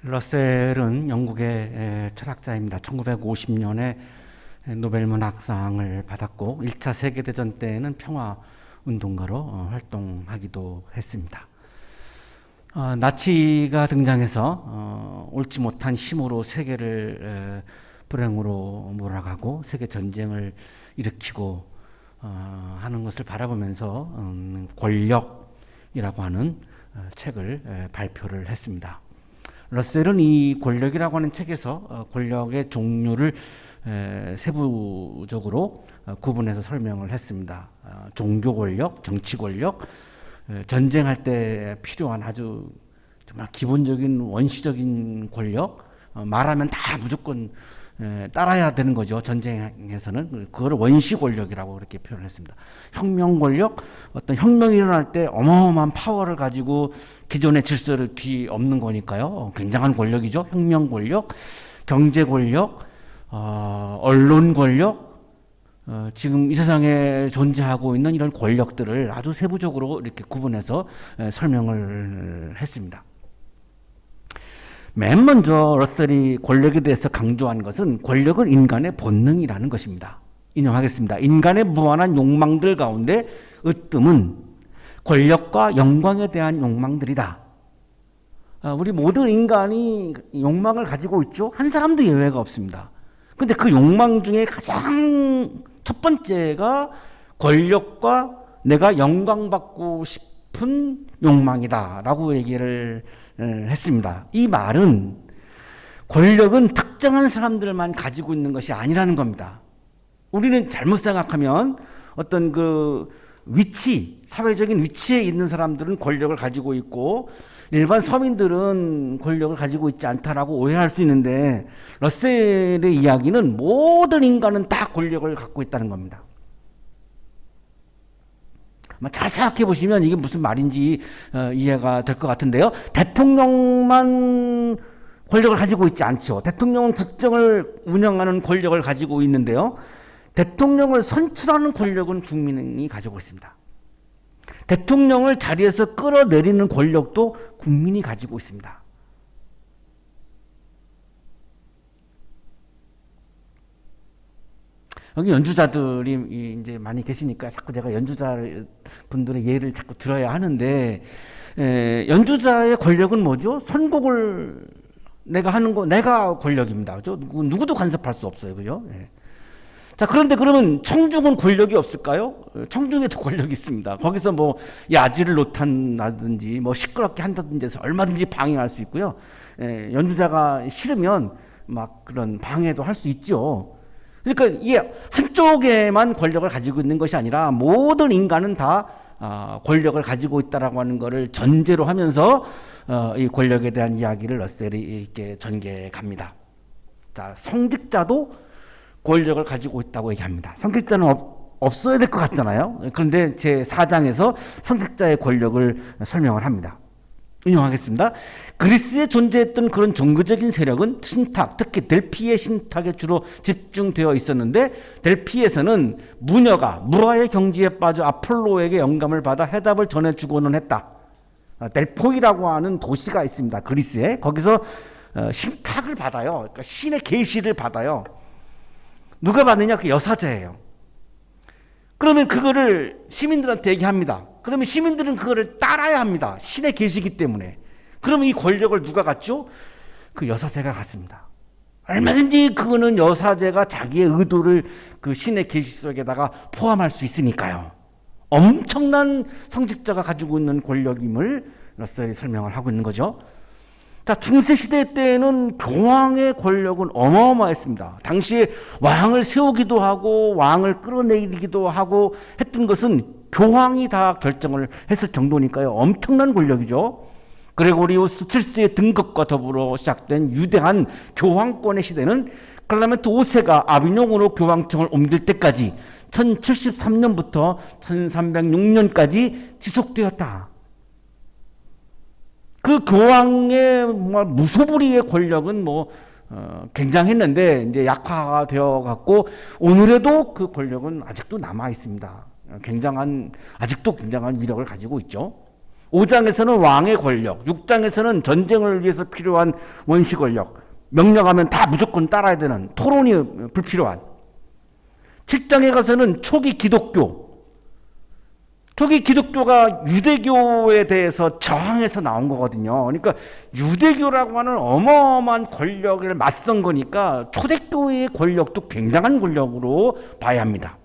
러셀은 영국의 철학자입니다. 1950년에 노벨문학상을 받았고 1차 세계대전 때는 평화운동가로 활동하기도 했습니다. 나치가 등장해서 옳지 못한 힘으로 세계를 불행으로 몰아가고 세계 전쟁을 일으키고 하는 것을 바라보면서 권력이라고 하는 책을 발표를 했습니다. 러셀은 이 권력이라고 하는 책에서 권력의 종류를 세부적으로 구분해서 설명을 했습니다. 종교 권력, 정치 권력, 전쟁할 때 필요한 아주 정말 기본적인 원시적인 권력, 말하면 다 무조건 따라야 되는 거죠. 전쟁에서는 그걸 원시 권력이라고 그렇게 표현했습니다. 혁명 권력, 어떤 혁명이 일어날 때 어마어마한 파워를 가지고 기존의 질서를 뒤엎는 거니까요. 굉장한 권력이죠. 혁명 권력, 경제 권력, 언론 권력, 지금 이 세상에 존재하고 있는 이런 권력들을 아주 세부적으로 이렇게 구분해서 설명을 했습니다. 맨 먼저 러셀이 권력에 대해서 강조한 것은 권력은 인간의 본능이라는 것입니다. 인용하겠습니다. 인간의 무한한 욕망들 가운데 으뜸은 권력과 영광에 대한 욕망들이다. 우리 모든 인간이 욕망을 가지고 있죠. 한 사람도 예외가 없습니다. 근데 그 욕망 중에 가장 첫 번째가 권력과 내가 영광받고 싶은 욕망이다라고 얘기를 했습니다. 이 말은 권력은 특정한 사람들만 가지고 있는 것이 아니라는 겁니다. 우리는 잘못 생각하면 어떤 그 위치, 사회적인 위치에 있는 사람들은 권력을 가지고 있고 일반 서민들은 권력을 가지고 있지 않다라고 오해할 수 있는데 러셀의 이야기는 모든 인간은 다 권력을 갖고 있다는 겁니다. 잘 생각해 보시면 이게 무슨 말인지 이해가 될 것 같은데요. 대통령만 권력을 가지고 있지 않죠. 대통령은 국정을 운영하는 권력을 가지고 있는데요. 대통령을 선출하는 권력은 국민이 가지고 있습니다. 대통령을 자리에서 끌어내리는 권력도 국민이 가지고 있습니다. 여기 연주자들이 이제 많이 계시니까 자꾸 제가 연주자 분들의 예를 자꾸 들어야 하는데, 연주자의 권력은 뭐죠? 선곡을 내가 하는 거, 내가 권력입니다. 그죠? 누구도 간섭할 수 없어요. 그죠? 자, 그런데 그러면 청중은 권력이 없을까요? 청중에도 권력이 있습니다. 거기서 뭐 야지를 놓단다든지 뭐 시끄럽게 한다든지 해서 얼마든지 방해할 수 있고요. 연주자가 싫으면 막 그런 방해도 할 수 있죠. 그러니까 이게 한쪽에만 권력을 가지고 있는 것이 아니라 모든 인간은 다 권력을 가지고 있다라고 하는 것을 전제로 하면서 이 권력에 대한 이야기를 러셀이 이렇게 전개해 갑니다. 자, 성직자도 권력을 가지고 있다고 얘기합니다. 성직자는 없어야 될 것 같잖아요. 그런데 제 4장에서 성직자의 권력을 설명을 합니다. 인용하겠습니다. 그리스에 존재했던 그런 종교적인 세력은 신탁, 특히 델피의 신탁에 주로 집중되어 있었는데 델피에서는 무녀가 무아의 경지에 빠져 아폴로에게 영감을 받아 해답을 전해주고는 했다. 델포이라고 하는 도시가 있습니다. 그리스에. 거기서 신탁을 받아요. 그러니까 신의 계시를 받아요. 누가 받느냐? 그 여사제예요. 그러면 그거를 시민들한테 얘기합니다. 그러면 시민들은 그거를 따라야 합니다. 신의 계시이기 때문에. 그러면 이 권력을 누가 갖죠? 그 여사제가 갖습니다. 얼마든지 그거는 여사제가 자기의 의도를 그 신의 계시 속에다가 포함할 수 있으니까요. 엄청난 성직자가 가지고 있는 권력임을 러셀이 설명을 하고 있는 거죠. 자, 중세시대 때에는 교황의 권력은 어마어마했습니다. 당시에 왕을 세우기도 하고 왕을 끌어내리기도 하고 했던 것은 교황이 다 결정을 했을 정도니까요. 엄청난 권력이죠. 그레고리우스 7세의 등극과 더불어 시작된 유대한 교황권의 시대는 클레멘트 5세가 아비뇽으로 교황청을 옮길 때까지 1073년부터 1306년까지 지속되었다. 그 교황의 무소불위의 권력은 굉장했는데 이제 약화가 되어 갖고 오늘에도 그 권력은 아직도 남아 있습니다. 아직도 굉장한 위력을 가지고 있죠. 5장에서는 왕의 권력, 6장에서는 전쟁을 위해서 필요한 원시 권력, 명령하면 다 무조건 따라야 되는 토론이 불필요한, 7장에 가서는 초기 기독교가 유대교에 대해서 저항해서 나온 거거든요. 그러니까 유대교라고 하는 어마어마한 권력을 맞선 거니까 초대교회의 권력도 굉장한 권력으로 봐야 합니다.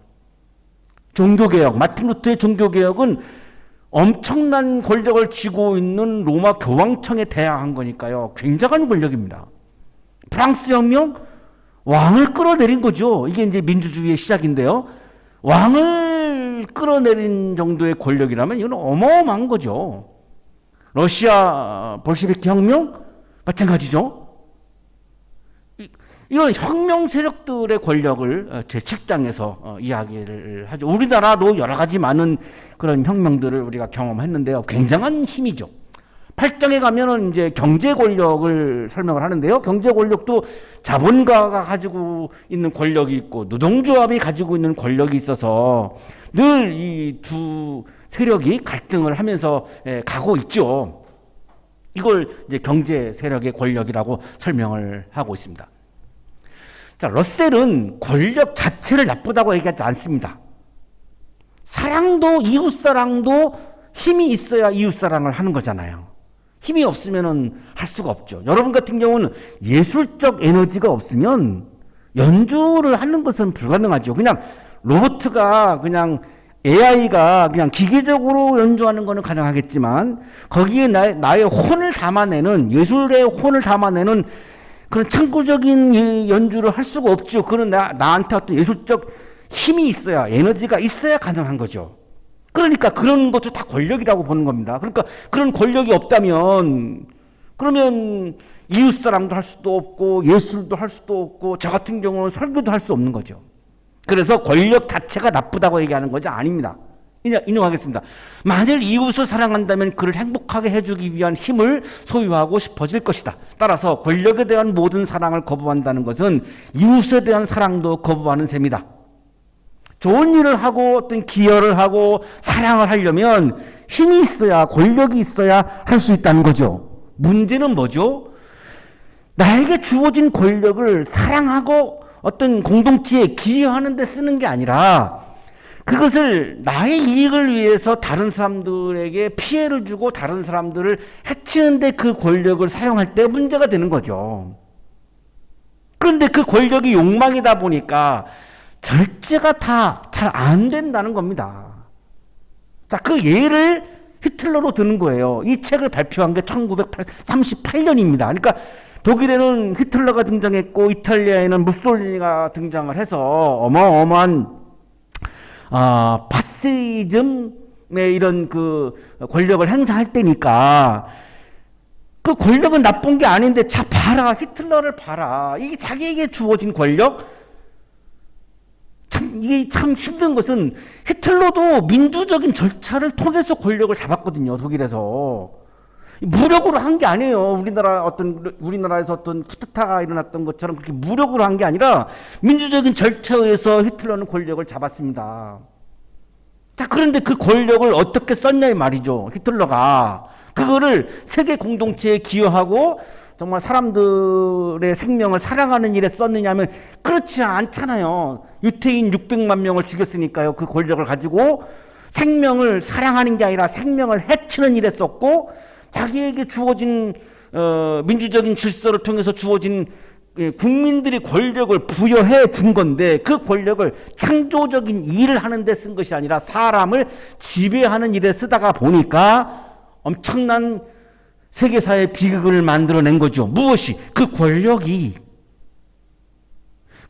종교개혁, 마틴 루터의 종교개혁은 엄청난 권력을 쥐고 있는 로마 교황청에 대항한 거니까요. 굉장한 권력입니다. 프랑스 혁명, 왕을 끌어내린 거죠. 이게 이제 민주주의의 시작인데요. 왕을 끌어내린 정도의 권력이라면 이건 어마어마한 거죠. 러시아 볼셰비키 혁명 마찬가지죠. 이런 혁명 세력들의 권력을 제7장에서 이야기를 하죠. 우리나라도 여러 가지 많은 그런 혁명들을 우리가 경험했는데요. 굉장한 힘이죠. 8장에 가면은 이제 경제 권력을 설명을 하는데요. 경제 권력도 자본가가 가지고 있는 권력이 있고 노동조합이 가지고 있는 권력이 있어서 늘 이 두 세력이 갈등을 하면서 가고 있죠. 이걸 이제 경제 세력의 권력이라고 설명을 하고 있습니다. 자, 러셀은 권력 자체를 나쁘다고 얘기하지 않습니다. 사랑도 이웃사랑도 힘이 있어야 이웃사랑을 하는 거잖아요. 힘이 없으면 할 수가 없죠. 여러분 같은 경우는 예술적 에너지가 없으면 연주를 하는 것은 불가능하죠. 그냥 로봇가 그냥 AI가 그냥 기계적으로 연주하는 것은 가능하겠지만 거기에 나의 혼을 담아내는, 예술의 혼을 담아내는 그런 창조적인 연주를 할 수가 없죠. 그런 나한테 어떤 예술적 힘이 있어야, 에너지가 있어야 가능한 거죠. 그러니까 그런 것도 다 권력이라고 보는 겁니다. 그러니까 그런 권력이 없다면 그러면 이웃사랑도 할 수도 없고 예술도 할 수도 없고 저 같은 경우는 설교도 할 수 없는 거죠. 그래서 권력 자체가 나쁘다고 얘기하는 것이 아닙니다. 인용하겠습니다. 만일 이웃을 사랑한다면 그를 행복하게 해주기 위한 힘을 소유하고 싶어질 것이다. 따라서 권력에 대한 모든 사랑을 거부한다는 것은 이웃에 대한 사랑도 거부하는 셈이다. 좋은 일을 하고 어떤 기여를 하고 사랑을 하려면 힘이 있어야, 권력이 있어야 할 수 있다는 거죠. 문제는 뭐죠? 나에게 주어진 권력을 사랑하고 어떤 공동체에 기여하는 데 쓰는 게 아니라 그것을 나의 이익을 위해서 다른 사람들에게 피해를 주고 다른 사람들을 해치는 데 그 권력을 사용할 때 문제가 되는 거죠. 그런데 그 권력이 욕망이다 보니까 절제가 다 잘 안 된다는 겁니다. 자, 그 예를 히틀러로 드는 거예요. 이 책을 발표한 게 1938년입니다. 그러니까 독일에는 히틀러가 등장했고 이탈리아에는 무솔리니가 등장을 해서 어마어마한 파시즘의 이런 그 권력을 행사할 때니까 그 권력은 나쁜 게 아닌데 자 봐라, 히틀러를 봐라. 이게 자기에게 주어진 권력. 이게 참 힘든 것은 히틀러도 민주적인 절차를 통해서 권력을 잡았거든요. 독일에서. 무력으로 한 게 아니에요. 우리나라에서 어떤 쿠데타가 일어났던 것처럼 그렇게 무력으로 한 게 아니라 민주적인 절차에 의해서 히틀러는 권력을 잡았습니다. 자, 그런데 그 권력을 어떻게 썼냐 이 말이죠. 히틀러가 그거를 세계 공동체에 기여하고 정말 사람들의 생명을 사랑하는 일에 썼느냐 하면 그렇지 않잖아요. 유태인 600만 명을 죽였으니까요. 그 권력을 가지고 생명을 사랑하는 게 아니라 생명을 해치는 일에 썼고 자기에게 주어진 민주적인 질서를 통해서 주어진 국민들이 권력을 부여해 준 건데 그 권력을 창조적인 일을 하는 데 쓴 것이 아니라 사람을 지배하는 일에 쓰다가 보니까 엄청난 세계사의 비극을 만들어낸 거죠. 무엇이? 그 권력이.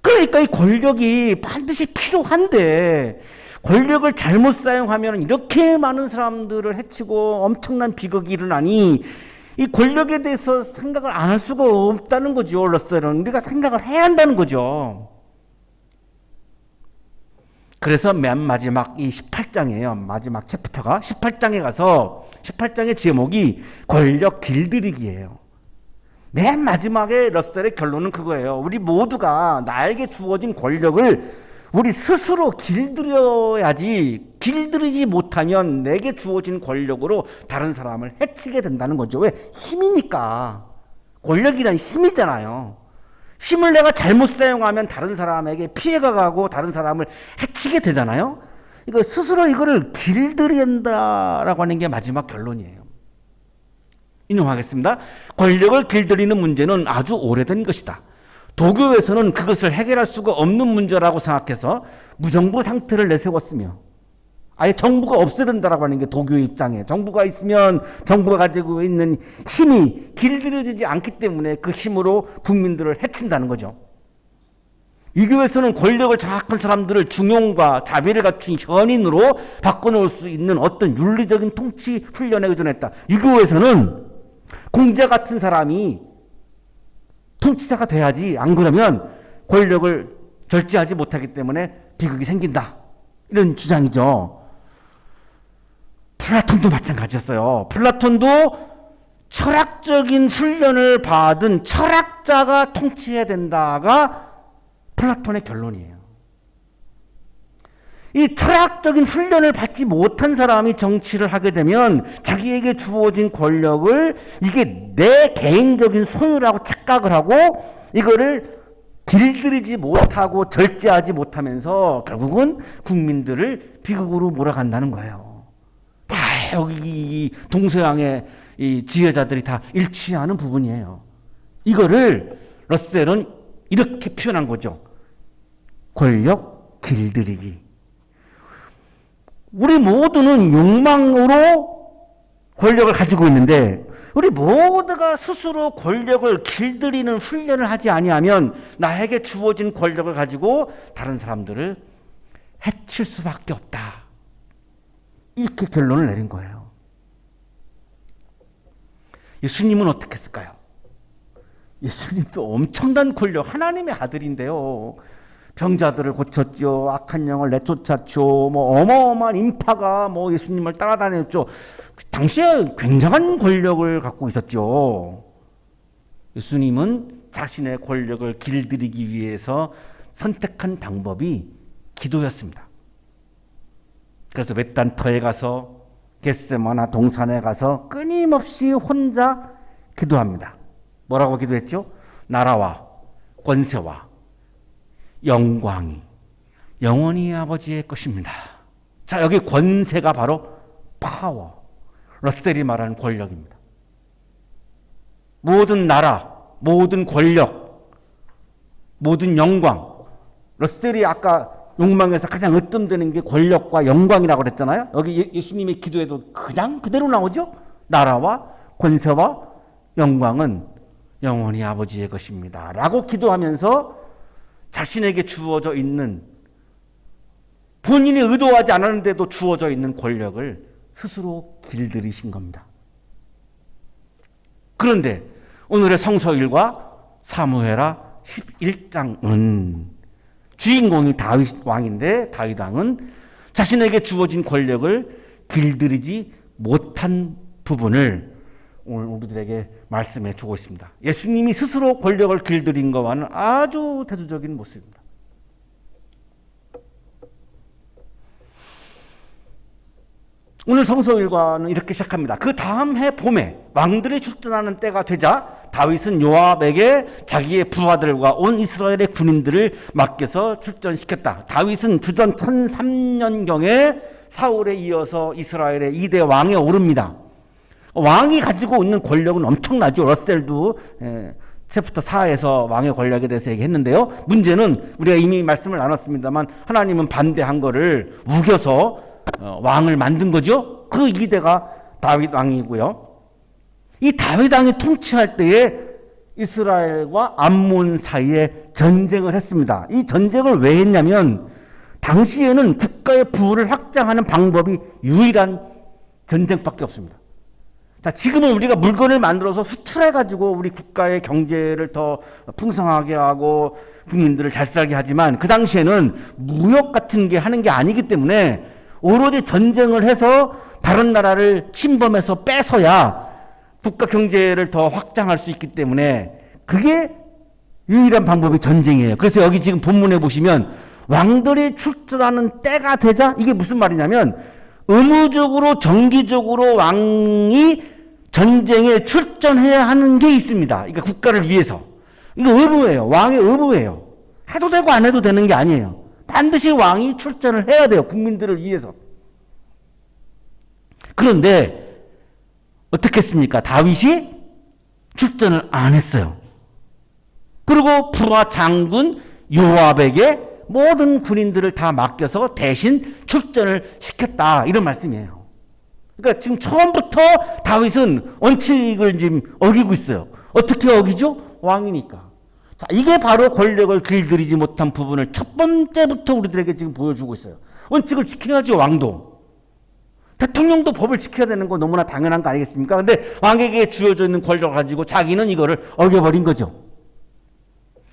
그러니까 이 권력이 반드시 필요한데 권력을 잘못 사용하면 이렇게 많은 사람들을 해치고 엄청난 비극이 일어나니 이 권력에 대해서 생각을 안 할 수가 없다는 거죠. 러셀은 우리가 생각을 해야 한다는 거죠. 그래서 맨 마지막 이 18장이에요. 마지막 챕터가 18장에 가서 18장의 제목이 권력 길들이기예요. 맨 마지막에 러셀의 결론은 그거예요. 우리 모두가 나에게 주어진 권력을 우리 스스로 길들여야지, 길들이지 못하면 내게 주어진 권력으로 다른 사람을 해치게 된다는 거죠. 왜? 힘이니까. 권력이란 힘이잖아요. 힘을 내가 잘못 사용하면 다른 사람에게 피해가 가고 다른 사람을 해치게 되잖아요. 이거 스스로 이거를 길들인다라고 하는 게 마지막 결론이에요. 인용하겠습니다. 권력을 길들이는 문제는 아주 오래된 것이다. 도교에서는 그것을 해결할 수가 없는 문제라고 생각해서 무정부 상태를 내세웠으며 아예 정부가 없어야 된다라고 하는 게 도교의 입장이에요. 정부가 있으면 정부가 가지고 있는 힘이 길들여지지 않기 때문에 그 힘으로 국민들을 해친다는 거죠. 이 교회에서는 권력을 장악한 사람들을 중용과 자비를 갖춘 현인으로 바꿔놓을 수 있는 어떤 윤리적인 통치 훈련에 의존했다. 이 교회에서는 공자 같은 사람이 통치자가 돼야지, 안 그러면 권력을 절제하지 못하기 때문에 비극이 생긴다. 이런 주장이죠. 플라톤도 마찬가지였어요. 플라톤도 철학적인 훈련을 받은 철학자가 통치해야 된다가 플라톤의 결론이에요. 이 철학적인 훈련을 받지 못한 사람이 정치를 하게 되면 자기에게 주어진 권력을 이게 내 개인적인 소유라고 착각을 하고 이거를 길들이지 못하고 절제하지 못하면서 결국은 국민들을 비극으로 몰아간다는 거예요. 다 여기 동서양의 이 지혜자들이 다 일치하는 부분이에요. 이거를 러셀은 이렇게 표현한 거죠. 권력 길들이기. 우리 모두는 욕망으로 권력을 가지고 있는데 우리 모두가 스스로 권력을 길들이는 훈련을 하지 아니하면 나에게 주어진 권력을 가지고 다른 사람들을 해칠 수밖에 없다. 이렇게 결론을 내린 거예요. 예수님은 어떻게 했을까요? 예수님도 엄청난 권력, 하나님의 아들인데요. 병자들을 고쳤죠. 악한 영을 내쫓았죠. 어마어마한 인파가 예수님을 따라다녔죠. 당시에 굉장한 권력을 갖고 있었죠. 예수님은 자신의 권력을 길들이기 위해서 선택한 방법이 기도였습니다. 그래서 벳단터에 가서 겟세마나 동산에 가서 끊임없이 혼자 기도합니다. 뭐라고 기도했죠? 나라와 권세와 영광이 영원히 아버지의 것입니다. 자, 여기 권세가 바로 파워, 러셀이 말하는 권력입니다. 모든 나라, 모든 권력, 모든 영광. 러셀이 아까 욕망에서 가장 으뜸되는 게 권력과 영광이라고 그랬잖아요. 여기 예수님의 기도에도 그냥 그대로 나오죠. 나라와 권세와 영광은 영원히 아버지의 것입니다 라고 기도하면서 자신에게 주어져 있는, 본인이 의도하지 않았는데도 주어져 있는 권력을 스스로 길들이신 겁니다. 그런데 오늘의 성서일과 사무엘하 11장은 주인공이 다윗 왕인데 다윗 왕은 자신에게 주어진 권력을 길들이지 못한 부분을 오늘 우리들에게 말씀해 주고 있습니다. 예수님이 스스로 권력을 길들인 것과는 아주 대조적인 모습입니다. 오늘 성서일과는 이렇게 시작합니다. 그 다음 해 봄에 왕들이 출전하는 때가 되자 다윗은 요압에게 자기의 부하들과 온 이스라엘의 군인들을 맡겨서 출전시켰다. 다윗은 주전 1003년경에 사울에 이어서 이스라엘의 2대 왕에 오릅니다. 왕이 가지고 있는 권력은 엄청나죠. 러셀도 챕터 4에서 왕의 권력에 대해서 얘기했는데요. 문제는 우리가 이미 말씀을 나눴습니다만 하나님은 반대한 거를 우겨서 왕을 만든 거죠. 그 2대가 다윗 왕이고요. 이 다윗 왕이 통치할 때에 이스라엘과 암몬 사이에 전쟁을 했습니다. 이 전쟁을 왜 했냐면 당시에는 국가의 부를 확장하는 방법이 유일한 전쟁밖에 없습니다. 자, 지금은 우리가 물건을 만들어서 수출해가지고 우리 국가의 경제를 더 풍성하게 하고 국민들을 잘 살게 하지만 그 당시에는 무역 같은 게 하는 게 아니기 때문에 오로지 전쟁을 해서 다른 나라를 침범해서 뺏어야 국가 경제를 더 확장할 수 있기 때문에 그게 유일한 방법이 전쟁이에요. 그래서 여기 지금 본문에 보시면 왕들이 출전하는 때가 되자, 이게 무슨 말이냐면 의무적으로 정기적으로 왕이 전쟁에 출전해야 하는 게 있습니다. 그러니까 국가를 위해서. 이거 의무예요. 왕의 의무예요. 해도 되고 안 해도 되는 게 아니에요. 반드시 왕이 출전을 해야 돼요. 국민들을 위해서. 그런데 어떻게 했습니까? 다윗이 출전을 안 했어요. 그리고 부하 장군 요압에게 모든 군인들을 다 맡겨서 대신 출전을 시켰다. 이런 말씀이에요. 그러니까 지금 처음부터 다윗은 원칙을 지금 어기고 있어요. 어떻게 어기죠? 왕이니까. 자, 이게 바로 권력을 길들이지 못한 부분을 첫 번째부터 우리들에게 지금 보여주고 있어요. 원칙을 지켜야죠, 왕도. 대통령도 법을 지켜야 되는 거 너무나 당연한 거 아니겠습니까? 근데 왕에게 주어져 있는 권력을 가지고 자기는 이거를 어겨버린 거죠.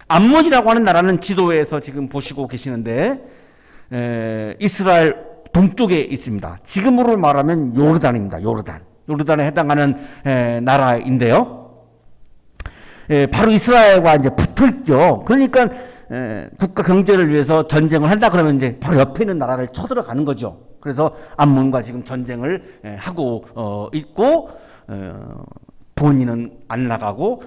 암몬이라고 하는 나라는 지도에서 지금 보시고 계시는데, 이스라엘 동쪽에 있습니다. 지금으로 말하면 요르단입니다. 요르단에 해당하는 나라인데요. 바로 이스라엘과 이제 붙어 있죠. 그러니까 국가 경제를 위해서 전쟁을 한다 그러면 이제 바로 옆에 있는 나라를 쳐들어가는 거죠. 그래서 암몬과 지금 전쟁을 하고 있고, 본인은 안 나가고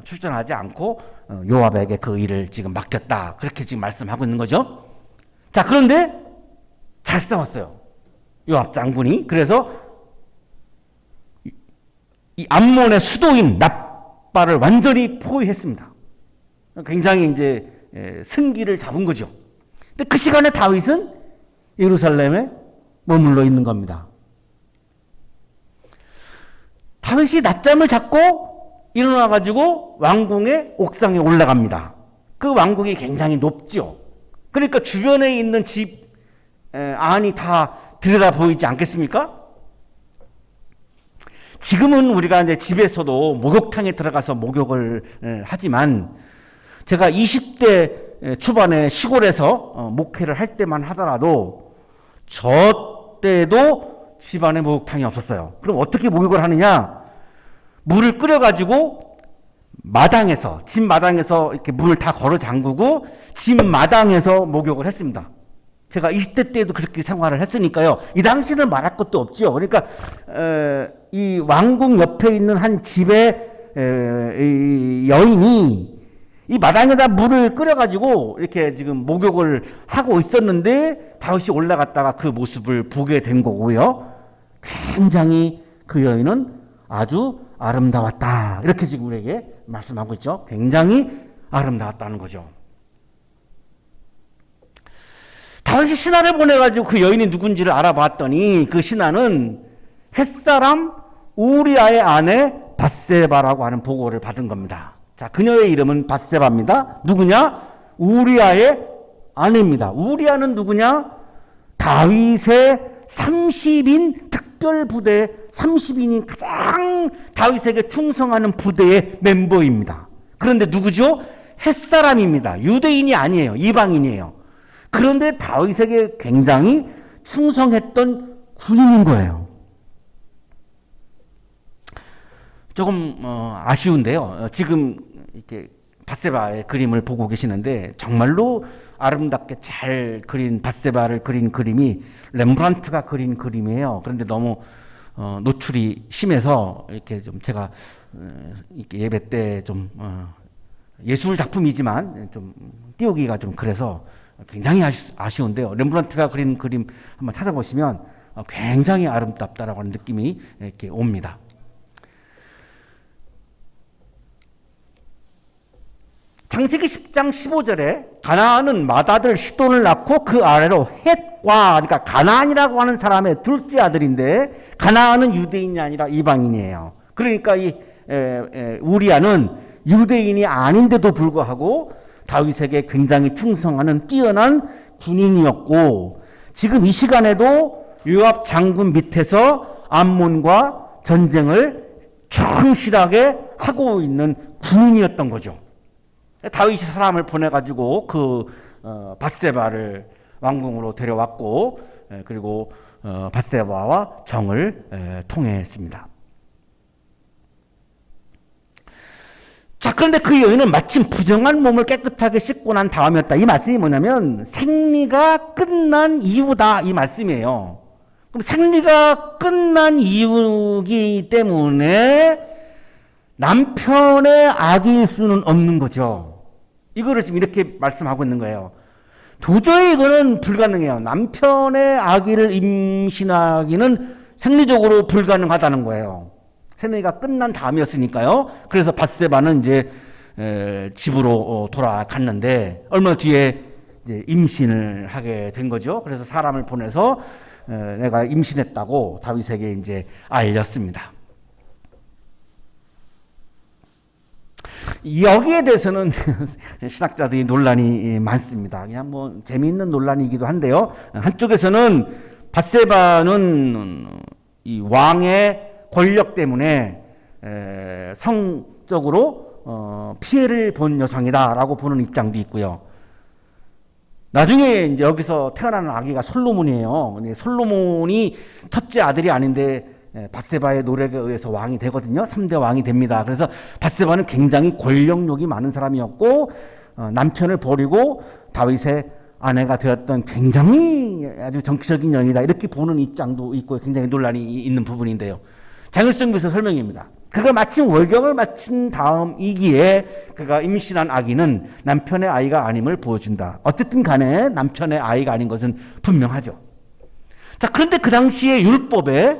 출전하지 않고 요압에게 그 일을 지금 맡겼다. 그렇게 지금 말씀하고 있는 거죠. 자, 그런데 잘 싸웠어요. 요압 장군이. 그래서 이 암몬의 수도인 납바를 완전히 포위했습니다. 굉장히 이제 승기를 잡은 거죠. 근데 그 시간에 다윗은 예루살렘에 머물러 있는 겁니다. 다윗이 낮잠을 잡고 일어나가지고 왕궁의 옥상에 올라갑니다. 그 왕궁이 굉장히 높죠. 그러니까 주변에 있는 집 안이 다 들여다 보이지 않겠습니까? 지금은 우리가 이제 집에서도 목욕탕에 들어가서 목욕을 하지만 제가 20대 초반에 시골에서 목회를 할 때만 하더라도 저 때도 집안에 목욕탕이 없었어요. 그럼 어떻게 목욕을 하느냐? 물을 끓여가지고 마당에서, 집 마당에서 이렇게 문을 다 걸어 잠그고 집 마당에서 목욕을 했습니다. 제가 20대 때에도 그렇게 생활을 했으니까요. 이 당시는 말할 것도 없죠. 그러니까 이 왕궁 옆에 있는 한 집의 이 여인이 이 마당에다 물을 끓여가지고 이렇게 지금 목욕을 하고 있었는데 다윗이 올라갔다가 그 모습을 보게 된 거고요. 굉장히 그 여인은 아주 아름다웠다. 이렇게 지금 우리에게 말씀하고 있죠. 굉장히 아름다웠다는 거죠. 다윗이 신하를 보내가지고 그 여인이 누군지를 알아봤더니 그 신하는 햇사람 우리아의 아내 밧세바라고 하는 보고를 받은 겁니다. 자, 그녀의 이름은 밧세바입니다. 누구냐? 우리아의 아내입니다. 우리아는 누구냐? 다윗의 30인 특별부대 30인이 가장 다윗에게 충성하는 부대의 멤버입니다. 그런데 누구죠? 햇사람입니다. 유대인이 아니에요. 이방인이에요. 그런데 다윗에게 굉장히 충성했던 군인인 거예요. 조금 아쉬운데요. 지금 이렇게 밧세바의 그림을 보고 계시는데 정말로 아름답게 잘 그린 밧세바를 그린 그림이 렘브란트가 그린 그림이에요. 그런데 너무 노출이 심해서 이렇게 좀 제가 이렇게 예배 때 좀 예술 작품이지만 좀 띄우기가 좀 그래서 굉장히 아쉬운데요. 렘브란트가 그린 그림 한번 찾아보시면 굉장히 아름답다라고 하는 느낌이 이렇게 옵니다. 창세기 10장 15절에 가나안은 맏아들 시돈을 낳고 그 아래로 헷과, 그러니까 가나안이라고 하는 사람의 둘째 아들인데 가나안은 유대인이 아니라 이방인이에요. 그러니까 이 우리아는 유대인이 아닌데도 불구하고 다윗에게 굉장히 충성하는 뛰어난 군인이었고, 지금 이 시간에도 요압 장군 밑에서 암몬과 전쟁을 충실하게 하고 있는 군인이었던 거죠. 다윗이 사람을 보내가지고 그 밧세바를 왕궁으로 데려왔고, 그리고 밧세바와 정을 통했습니다. 자, 그런데 그 여인은 마침 부정한 몸을 깨끗하게 씻고 난 다음이었다. 이 말씀이 뭐냐면 생리가 끝난 이유다. 이 말씀이에요. 그럼 생리가 끝난 이유이기 때문에 남편의 악일 수는 없는 거죠. 이거를 지금 이렇게 말씀하고 있는 거예요. 도저히 이거는 불가능해요. 남편의 아기를 임신하기는 생리적으로 불가능하다는 거예요. 생리가 끝난 다음이었으니까요. 그래서 밧세바는 이제 집으로 돌아갔는데 얼마 뒤에 이제 임신을 하게 된 거죠. 그래서 사람을 보내서 내가 임신했다고 다윗에게 이제 알렸습니다. 여기에 대해서는 신학자들이 논란이 많습니다. 그냥 뭐 재미있는 논란이기도 한데요. 한쪽에서는 밧세바는 이 왕의 권력 때문에 성적으로 피해를 본 여성이다라고 보는 입장도 있고요. 나중에 이제 여기서 태어나는 아기가 솔로몬이에요. 근데 솔로몬이 첫째 아들이 아닌데 밧세바의 노력에 의해서 왕이 되거든요. 3대 왕이 됩니다. 그래서 밧세바는 굉장히 권력욕이 많은 사람이었고 남편을 버리고 다윗의 아내가 되었던 굉장히 아주 정치적인 연이다. 이렇게 보는 입장도 있고 굉장히 논란이 있는 부분인데요. 장일성교서 설명입니다. 그가 마침 월경을 마친 다음이기에 그가 임신한 아기는 남편의 아이가 아님을 보여준다. 어쨌든 간에 남편의 아이가 아닌 것은 분명하죠. 자, 그런데 그 당시에 율법에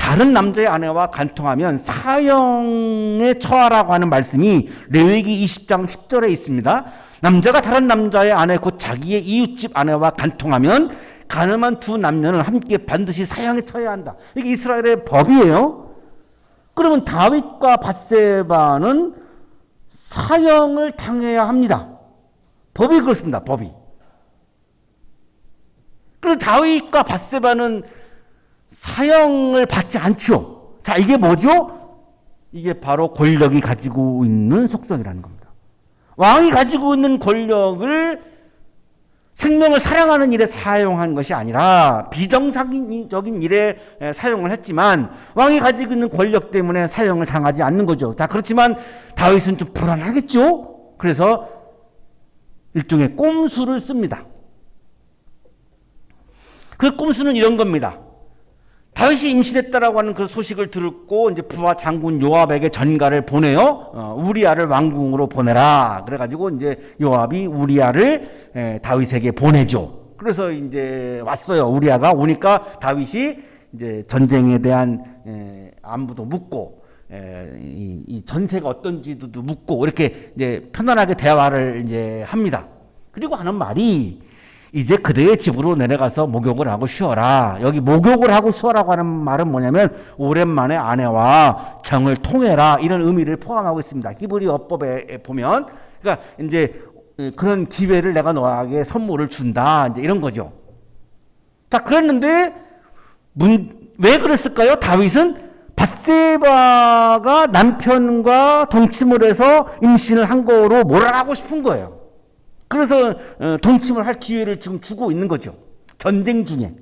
다른 남자의 아내와 간통하면 사형에 처하라고 하는 말씀이 레위기 20장 10절에 있습니다. 남자가 다른 남자의 아내 곧 자기의 이웃집 아내와 간통하면 가늠한 두 남녀는 함께 반드시 사형에 처해야 한다. 이게 이스라엘의 법이에요. 그러면 다윗과 밧세바는 사형을 당해야 합니다. 법이 그렇습니다. 법이. 그런데 다윗과 밧세바는 사형을 받지 않죠. 자, 이게 뭐죠? 이게 바로 권력이 가지고 있는 속성이라는 겁니다. 왕이 가지고 있는 권력을 생명을 사랑하는 일에 사용한 것이 아니라 비정상적인 일에 사용을 했지만 왕이 가지고 있는 권력 때문에 사용을 당하지 않는 거죠. 자, 그렇지만 다윗은 좀 불안하겠죠? 그래서 일종의 꼼수를 씁니다. 그 꼼수는 이런 겁니다. 다윗이 임신했다라고 하는 그 소식을 듣고 이제 부하 장군 요압에게 전가를 보내요. 우리아를 왕궁으로 보내라. 그래가지고 이제 요압이 우리아를 다윗에게 보내죠. 그래서 이제 왔어요. 우리아가 오니까 다윗이 이제 전쟁에 대한 안부도 묻고 이 전세가 어떤지도 묻고 이렇게 이제 편안하게 대화를 이제 합니다. 그리고 하는 말이 이제 그대의 집으로 내려가서 목욕을 하고 쉬어라. 여기 목욕을 하고 쉬어라고 하는 말은 뭐냐면 오랜만에 아내와 정을 통해라. 이런 의미를 포함하고 있습니다. 히브리어법에 보면. 그러니까 이제 그런 기회를 내가 너에게 선물을 준다. 이제 이런 거죠. 자, 그랬는데 왜 그랬을까요? 다윗은 밧세바가 남편과 동침을 해서 임신을 한 거로 몰아가고 싶은 거예요. 그래서 동침을 할 기회를 지금 주고 있는 거죠. 전쟁 중에.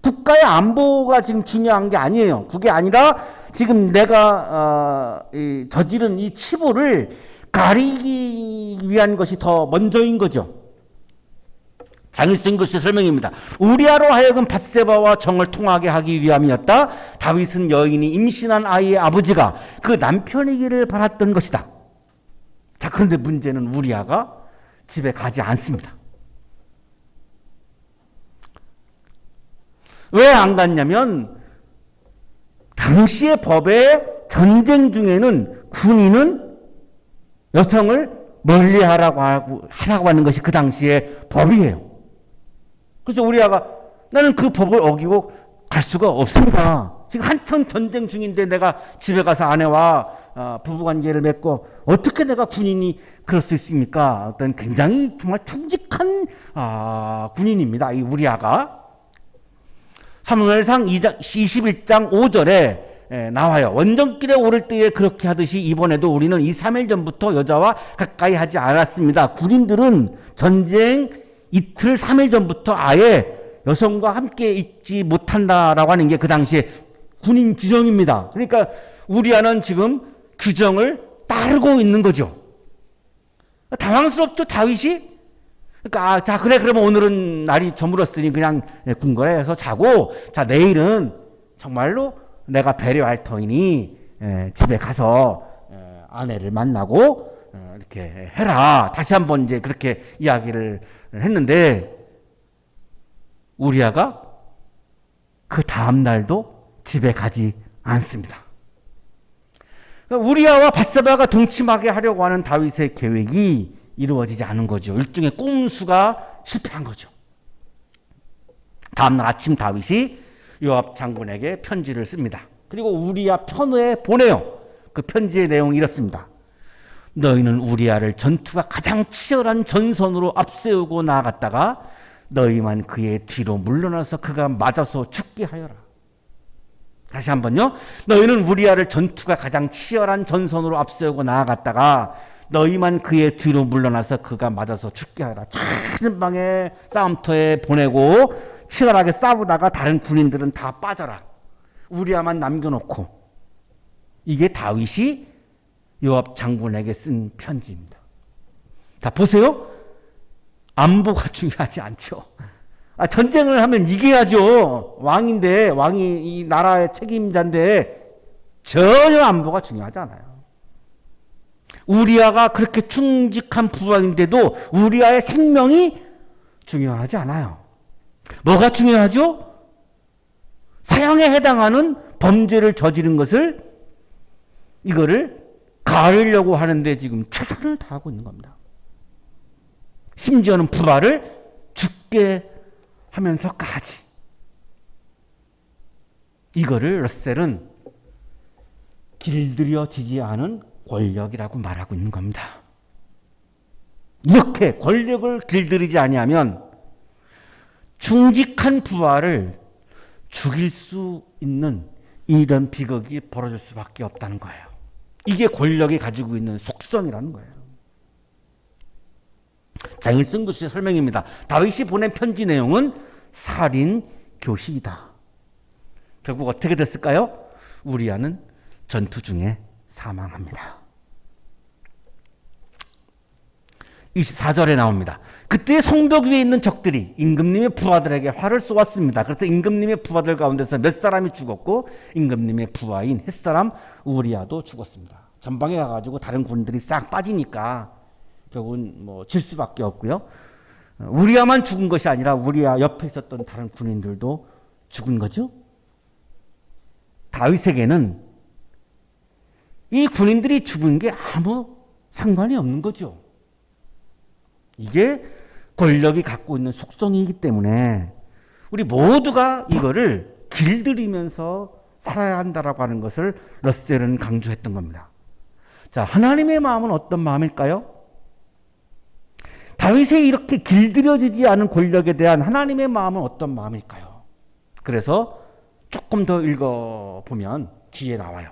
국가의 안보가 지금 중요한 게 아니에요. 그게 아니라 지금 내가 저지른 이 치부를 가리기 위한 것이 더 먼저인 거죠. 장일성 교수의 설명입니다. 우리아로 하여금 밧세바와 정을 통하게 하기 위함이었다. 다윗은 여인이 임신한 아이의 아버지가 그 남편이기를 바랐던 것이다. 자, 그런데 문제는 우리아가 집에 가지 않습니다. 왜 안 갔냐면 당시의 법에 전쟁 중에는 군인은 여성을 멀리하라고 하는 것이 그 당시의 법이에요. 그래서 우리아가 나는 그 법을 어기고 갈 수가 없습니다. 지금 한참 전쟁 중인데 내가 집에 가서 아내와 부부관계를 맺고 어떻게 내가 군인이 그럴 수 있습니까? 어떤 굉장히 정말 충직한 군인입니다. 이 우리아가. 사무엘상 21장 5절에 나와요. 원정길에 오를 때에 그렇게 하듯이 이번에도 우리는 2-3일 전부터 여자와 가까이 하지 않았습니다. 군인들은 전쟁 이틀 3일 전부터 아예 여성과 함께 있지 못한다라고 하는 게 그 당시에 군인 규정입니다. 그러니까 우리아는 지금 규정을 따르고 있는 거죠. 당황스럽죠, 다윗이? 그러니까, 자, 그래, 그러면 오늘은 날이 저물었으니 그냥 궁궐에서 자고, 자, 내일은 정말로 내가 배려할 터이니, 집에 가서, 아내를 만나고, 이렇게 해라. 다시 한번 이제 그렇게 이야기를 했는데, 우리아가 그 다음날도 집에 가지 않습니다. 우리아와 밧세바가 동침하게 하려고 하는 다윗의 계획이 이루어지지 않은 거죠. 일종의 꼼수가 실패한 거죠. 다음날 아침 다윗이 요압 장군에게 편지를 씁니다. 그리고 우리아 편에 보내요. 그 편지의 내용이 이렇습니다. 너희는 우리아를 전투가 가장 치열한 전선으로 앞세우고 나아갔다가 너희만 그의 뒤로 물러나서 그가 맞아서 죽게 하여라. 다시 한번요. 너희는 우리아를 전투가 가장 치열한 전선으로 앞세우고 나아갔다가 너희만 그의 뒤로 물러나서 그가 맞아서 죽게 하라. 작은 방에 싸움터에 보내고 치열하게 싸우다가 다른 군인들은 다 빠져라. 우리아만 남겨놓고. 이게 다윗이 요압 장군에게 쓴 편지입니다. 자, 보세요. 안보가 중요하지 않죠. 전쟁을 하면 이겨야죠. 왕인데, 왕이 이 나라의 책임자인데 전혀 안보가 중요하지 않아요. 우리아가 그렇게 충직한 부하인데도 우리아의 생명이 중요하지 않아요. 뭐가 중요하죠? 사형에 해당하는 범죄를 저지른 것을 이거를 가르려고 하는데 지금 최선을 다하고 있는 겁니다. 심지어는 부하를 죽게 하면서까지. 이거를 러셀은 길들여지지 않은 권력이라고 말하고 있는 겁니다. 이렇게 권력을 길들이지 아니하면 충직한 부하를 죽일 수 있는 이런 비극이 벌어질 수밖에 없다는 거예요. 이게 권력이 가지고 있는 속성이라는 거예요. 장일승 교수의 설명입니다. 다윗이 보낸 편지 내용은 살인 교시이다. 결국 어떻게 됐을까요? 우리아는 전투 중에 사망합니다. 24절에 나옵니다. 그때 성벽 위에 있는 적들이 임금님의 부하들에게 활을 쏘았습니다. 그래서 임금님의 부하들 가운데서 몇 사람이 죽었고 임금님의 부하인 햇사람 우리아도 죽었습니다. 전방에 가가지고 다른 군들이 싹 빠지니까 결국은 질 수밖에 없고요. 우리아만 죽은 것이 아니라 우리아 옆에 있었던 다른 군인들도 죽은 거죠. 다윗에게는 이 군인들이 죽은 게 아무 상관이 없는 거죠. 이게 권력이 갖고 있는 속성이기 때문에 우리 모두가 이거를 길들이면서 살아야 한다라고 하는 것을 러셀은 강조했던 겁니다. 자, 하나님의 마음은 어떤 마음일까요? 다윗의 이렇게 길들여지지 않은 권력에 대한 하나님의 마음은 어떤 마음일까요? 그래서 조금 더 읽어보면 뒤에 나와요.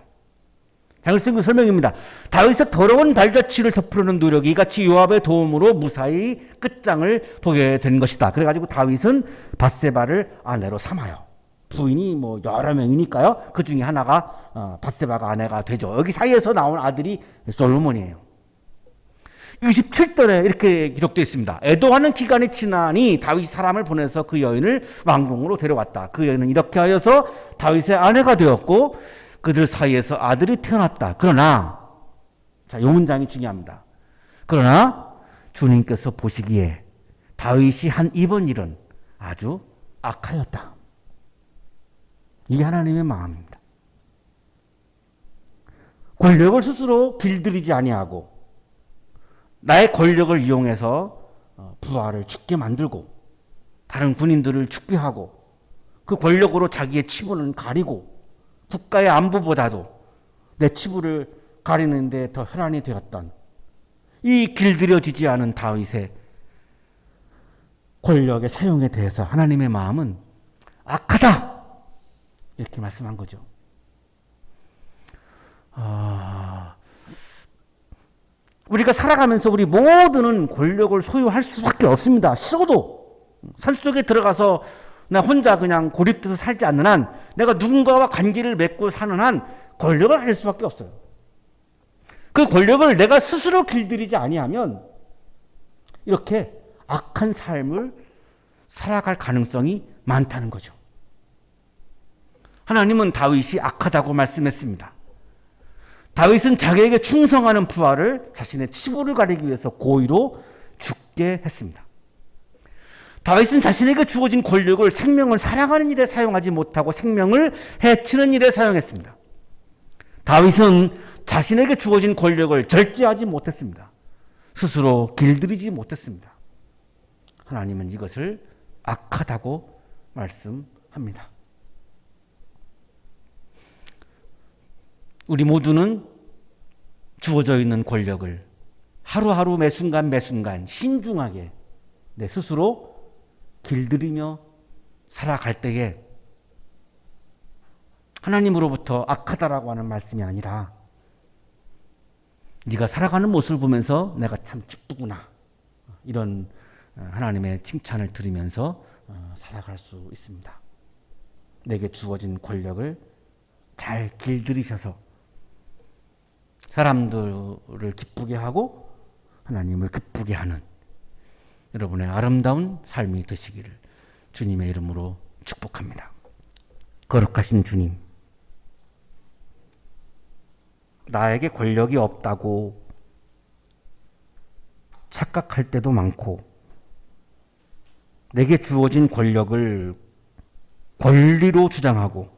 장일승 그 설명입니다. 다윗의 더러운 발자취를 덮으려는 노력이 이같이 요압의 도움으로 무사히 끝장을 보게 된 것이다. 그래가지고 다윗은 밧세바를 아내로 삼아요. 부인이 여러 명이니까요. 그 중에 하나가 밧세바가 아내가 되죠. 여기 사이에서 나온 아들이 솔로몬이에요. 27절에 이렇게 기록되어 있습니다. 애도하는 기간이 지나니 다윗이 사람을 보내서 그 여인을 왕궁으로 데려왔다. 그 여인은 이렇게 하여서 다윗의 아내가 되었고 그들 사이에서 아들이 태어났다. 그러나 자, 이 문장이 중요합니다. 그러나 주님께서 보시기에 다윗이 한 이번 일은 아주 악하였다. 이게 하나님의 마음입니다. 권력을 스스로 길들이지 아니하고 나의 권력을 이용해서 부하를 죽게 만들고 다른 군인들을 죽게 하고 그 권력으로 자기의 치부는 가리고 국가의 안보보다도 내 치부를 가리는 데 더 혈안이 되었던 이 길들여지지 않은 다윗의 권력의 사용에 대해서 하나님의 마음은 악하다 이렇게 말씀한 거죠. 우리가 살아가면서 우리 모두는 권력을 소유할 수밖에 없습니다. 싫어도 산속에 들어가서 나 혼자 그냥 고립돼서 살지 않는 한 내가 누군가와 관계를 맺고 사는 한 권력을 가질 수밖에 없어요. 그 권력을 내가 스스로 길들이지 아니하면 이렇게 악한 삶을 살아갈 가능성이 많다는 거죠. 하나님은 다윗이 악하다고 말씀했습니다. 다윗은 자기에게 충성하는 부하를 자신의 치부를 가리기 위해서 고의로 죽게 했습니다. 다윗은 자신에게 주어진 권력을 생명을 사랑하는 일에 사용하지 못하고 생명을 해치는 일에 사용했습니다. 다윗은 자신에게 주어진 권력을 절제하지 못했습니다. 스스로 길들이지 못했습니다. 하나님은 이것을 악하다고 말씀합니다. 우리 모두는 주어져 있는 권력을 하루하루 매순간 매순간 신중하게 내 스스로 길들이며 살아갈 때에 하나님으로부터 악하다라고 하는 말씀이 아니라 네가 살아가는 모습을 보면서 내가 참 기쁘구나, 이런 하나님의 칭찬을 들으면서 살아갈 수 있습니다. 내게 주어진 권력을 잘 길들이셔서 사람들을 기쁘게 하고 하나님을 기쁘게 하는 여러분의 아름다운 삶이 되시기를 주님의 이름으로 축복합니다. 거룩하신 주님, 나에게 권력이 없다고 착각할 때도 많고 내게 주어진 권력을 권리로 주장하고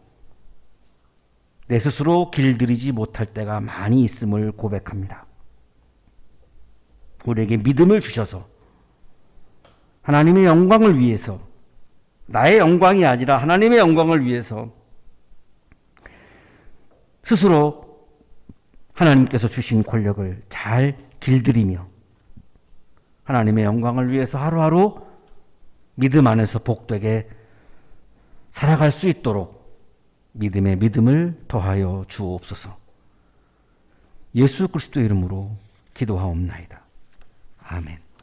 내 스스로 길들이지 못할 때가 많이 있음을 고백합니다. 우리에게 믿음을 주셔서 하나님의 영광을 위해서, 나의 영광이 아니라 하나님의 영광을 위해서 스스로 하나님께서 주신 권력을 잘 길들이며 하나님의 영광을 위해서 하루하루 믿음 안에서 복되게 살아갈 수 있도록 믿음에 믿음을 더하여 주옵소서. 예수 그리스도 이름으로 기도하옵나이다. 아멘.